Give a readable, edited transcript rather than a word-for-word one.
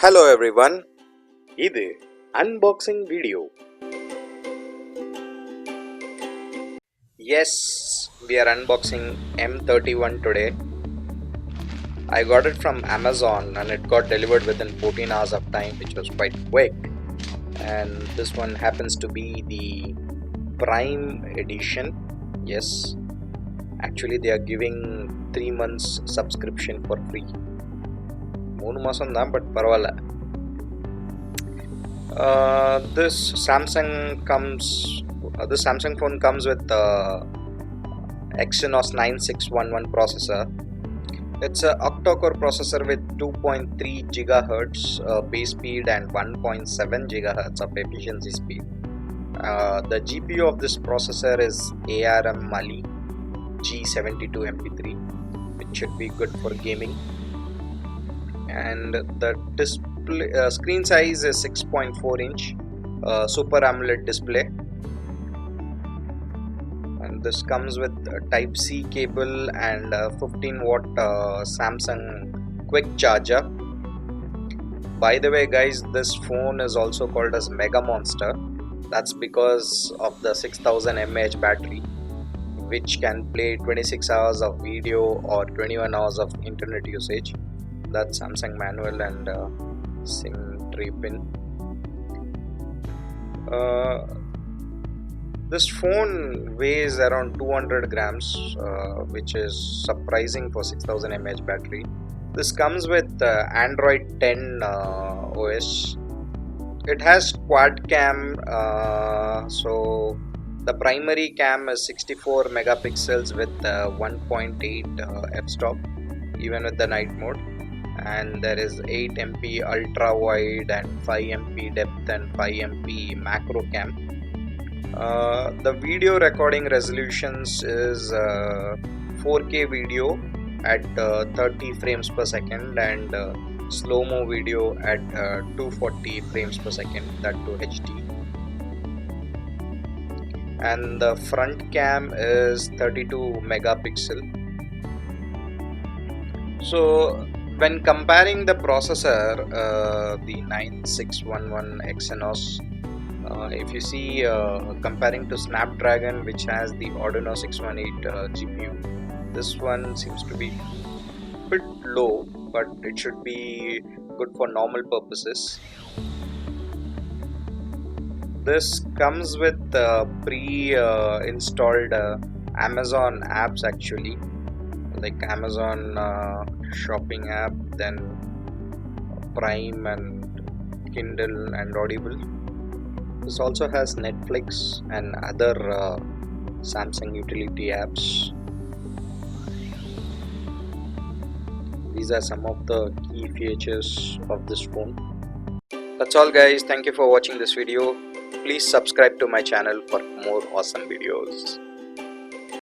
Hello everyone, இது unboxing video. Yes, we are unboxing M31 today. I got it from Amazon and it got delivered within 14 hours of time, which was quite quick. And this one happens to be the Prime edition. Yes, actually they are giving 3 months subscription for free. 3 மாசம் தான், but பரவாயில்ல. This Samsung phone comes with Exynos 9611 processor. It's an octa-core processor with 2.3 GHz base speed and 1.7 GHz of efficiency speed. The GPU of this processor is ARM Mali G72MP3, which should be good for gaming. And the display screen size is 6.4 inch Super AMOLED display, and this comes with a type C cable and a 15 watt Samsung quick charger. By the way guys, this phone is also called as Mega Monster. That's because of the 6000 mAh battery, which can play 26 hours of video or 21 hours of internet usage. That's Samsung manual and SIM tray pin. This phone weighs around 200 grams, which is surprising for 6000 mAh battery. This comes with Android 10 OS. It has quad cam, so the primary cam is 64 megapixels with 1.8 f-stop, even with the night mode. And there is 8 MP ultra wide and 5 MP depth and 5 MP macro cam. The video recording resolutions is 4K video at 30 frames per second and slow-mo video at 240 frames per second, that to HD. And the front cam is 32 megapixel. So when comparing the processor, the 9611 Exynos, if you see comparing to Snapdragon, which has the Adreno 618 GPU, this one seems to be a bit low, but it should be good for normal purposes. This comes with pre-installed Amazon apps actually, like Amazon shopping app, then Prime and Kindle and Audible. This also has Netflix and other Samsung utility apps. These are some of the key features of this phone. That's all guys, thank you for watching this video. Please subscribe to my channel for more awesome videos.